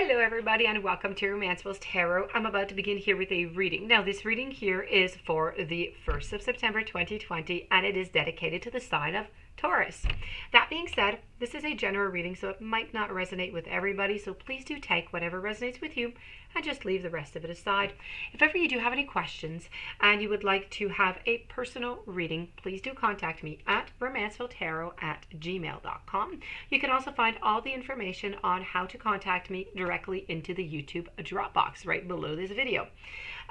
Hello everybody and welcome to Romancefull's Tarot. I'm about to begin here with a reading. Now this reading here is for the 1st of September 2020 and it is dedicated to the sign of Taurus. That being said, this is a general reading so it might not resonate with everybody, so please do take whatever resonates with you and just leave the rest of it aside. If ever you do have any questions and you would like to have a personal reading, please do contact me at romancefulltarot@gmail.com. You can also find all the information on how to contact me directly into the YouTube drop box right below this video.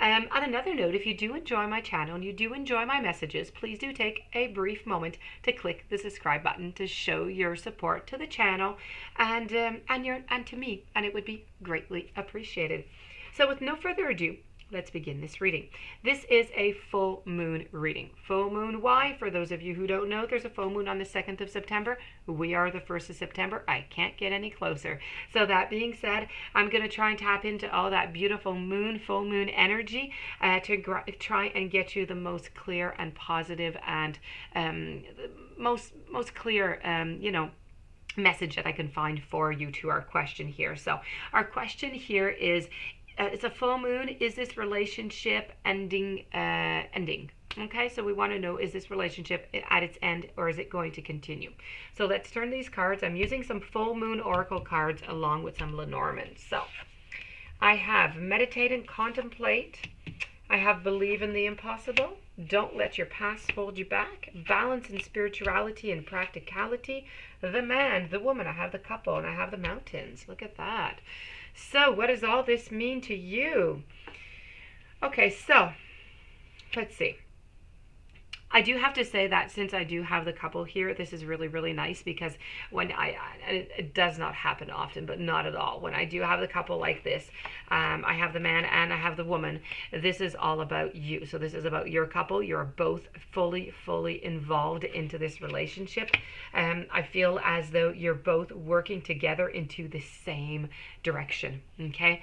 On another note, if you do enjoy my channel and you do enjoy my messages, please do take a brief moment to click the subscribe button to show your support to the channel and to me, and it would be greatly appreciated. So with no further ado, let's begin this reading. This is a full moon reading. Full moon, why? For those of you who don't know, there's a full moon on the 2nd of September. We are the 1st of September. I can't get any closer. So that being said, I'm going to try and tap into all that beautiful moon, full moon energy to try and get you the most clear and positive and most clear, message that I can find for you to our question here. So our question here is, it's a full moon. Is this relationship ending? Okay, so we want to know, is this relationship at its end or is it going to continue? So let's turn these cards. I'm using some full moon oracle cards along with some Lenormand. So I have meditate and contemplate. I have believe in the impossible. Don't let your past hold you back. Balance in spirituality and practicality. The man, the woman. I have the couple and I have the mountains. Look at that. So what does all this mean to you? Okay, so let's see. I do have to say that since I do have the couple here, this is really, really nice because when it does not happen often, but not at all. When I do have the couple like this, I have the man and I have the woman. This is all about you. So this is about your couple. You're both fully involved into this relationship. I feel as though you're both working together into the same direction. Okay.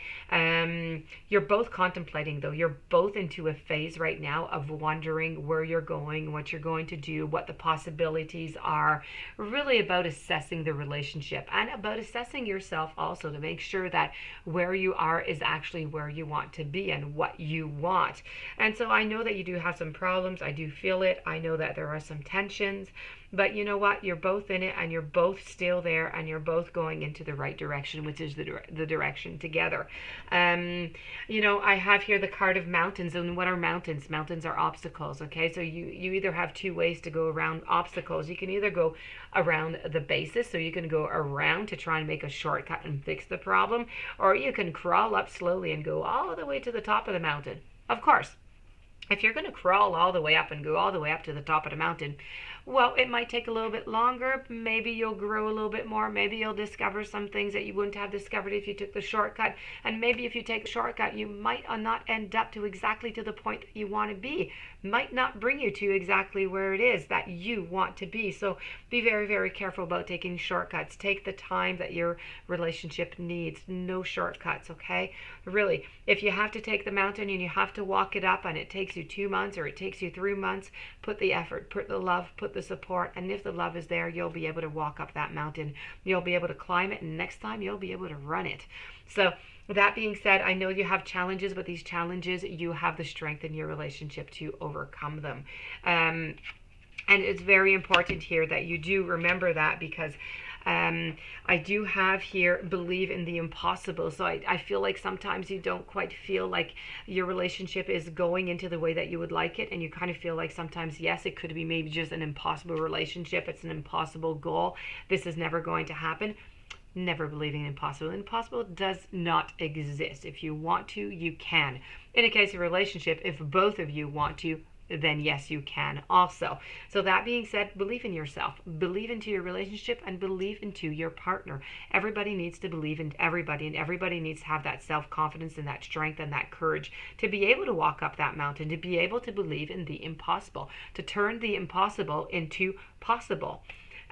You're both contemplating though. You're both into a phase right now of wondering where you're going, what you're going to do, what the possibilities are, really about assessing the relationship and about assessing yourself also to make sure that where you are is actually where you want to be and what you want. And so I know that you do have some problems. I do feel it. I know that there are some tensions, but you know what? You're both in it and you're both still there and you're both going into the right direction, which is the direction together. I have here the card of mountains. And what are mountains? Mountains are obstacles. Okay, so you either have two ways to go around obstacles. You can either go around the basis, so you can go around to try and make a shortcut and fix the problem, or you can crawl up slowly and go all the way to the top of the mountain. Of course, if you're going to crawl all the way up and go all the way up to the top of the mountain, well, it might take a little bit longer. Maybe you'll grow a little bit more. Maybe you'll discover some things that you wouldn't have discovered if you took the shortcut. And maybe if you take the shortcut, you might not end up to exactly to the point that you want to be. Might not bring you to exactly where it is that you want to be. So be very, very careful about taking shortcuts. Take the time that your relationship needs. No shortcuts, okay? Really, if you have to take the mountain and you have to walk it up and it takes you 2 months or it takes you 3 months, put the effort, put the love, put the support, and if the love is there, you'll be able to walk up that mountain. You'll be able to climb it, and next time you'll be able to run it. So that being said, I know you have challenges, but these challenges, you have the strength in your relationship to overcome them. And it's very important here that you do remember that, because I do have here believe in the impossible. So I feel like sometimes you don't quite feel like your relationship is going into the way that you would like it, and you kind of feel like sometimes, yes, it could be maybe just an impossible relationship. It's an impossible goal. This is never going to happen. Never believing in impossible. Impossible does not exist. If you want to, you can. In a case of relationship, if both of you want to, then yes, you can also. So that being said, believe in yourself, believe into your relationship, and believe into your partner. Everybody needs to believe in everybody, and everybody needs to have that self-confidence and that strength and that courage to be able to walk up that mountain, to be able to believe in the impossible, to turn the impossible into possible.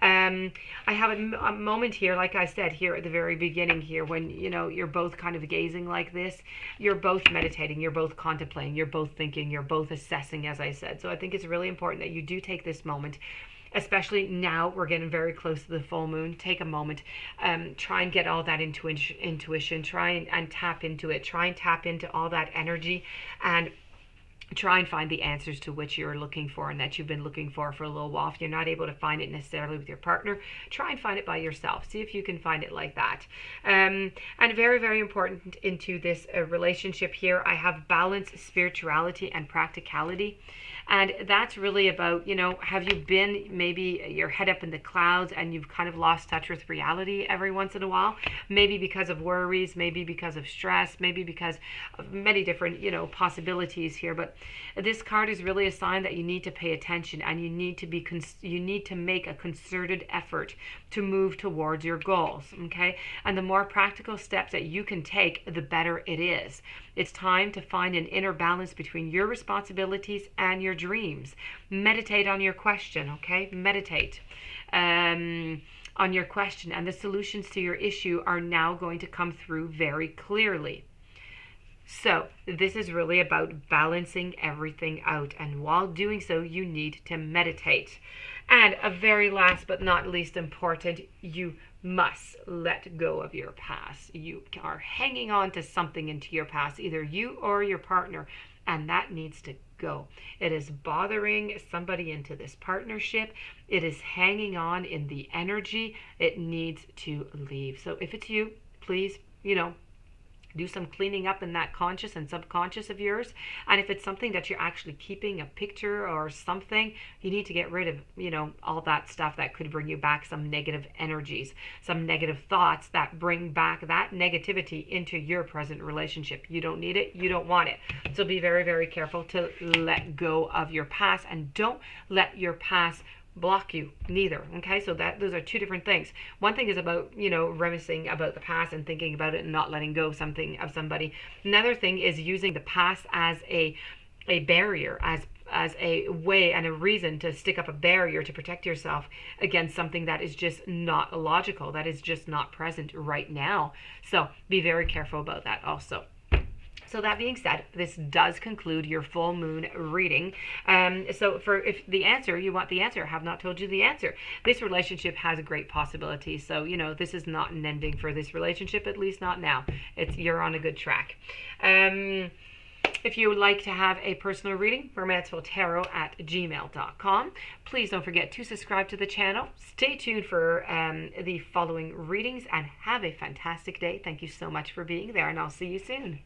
I have a moment here, like I said here at the very beginning here, when you're both kind of gazing like this, you're both meditating, you're both contemplating, you're both thinking, you're both assessing, as I said. So I think it's really important that you do take this moment especially now we're getting very close to the full moon. Take a moment, try and get all that intuition, try and tap into it, try and tap into all that energy, and try and find the answers to which you're looking for and that you've been looking for a little while. If you're not able to find it necessarily with your partner, try and find it by yourself. See if you can find it like that. And very, very important into this relationship here, I have balance, spirituality, and practicality. And that's really about, have you been maybe your head up in the clouds and you've kind of lost touch with reality every once in a while? Maybe because of worries, maybe because of stress, maybe because of many different, possibilities here. But this card is really a sign that you need to pay attention, and you need to make a concerted effort to move towards your goals, okay? And the more practical steps that you can take, the better it is. It's time to find an inner balance between your responsibilities and your dreams. Meditate on your question, okay? Meditate on your question, and the solutions to your issue are now going to come through very clearly. So this is really about balancing everything out, and while doing so, you need to meditate. And a very last but not least important, you must let go of your past. You are hanging on to something into your past, either you or your partner, and that needs to go. It is bothering somebody into this partnership. It is hanging on in the energy. It needs to leave. So if it's you, please, do some cleaning up in that conscious and subconscious of yours. And if it's something that you're actually keeping, a picture or something, you need to get rid of, all that stuff that could bring you back some negative energies, some negative thoughts that bring back that negativity into your present relationship. You don't need it. You don't want it. So be very, very careful to let go of your past, and don't let your past block you neither. Okay, so those are two different things. One thing is about reminiscing about the past and thinking about it and not letting go of somebody. Another thing is using the past as a barrier, as a way and a reason to stick up a barrier to protect yourself against something that is just not logical, that is just not present right now. So be very careful about that also. So that being said, this does conclude your full moon reading. So if you want the answer, I have not told you the answer. This relationship has a great possibility. So, this is not an ending for this relationship, at least not now. You're on a good track. If you would like to have a personal reading, romancefulltarot@gmail.com. Please don't forget to subscribe to the channel. Stay tuned for the following readings, and have a fantastic day. Thank you so much for being there, and I'll see you soon.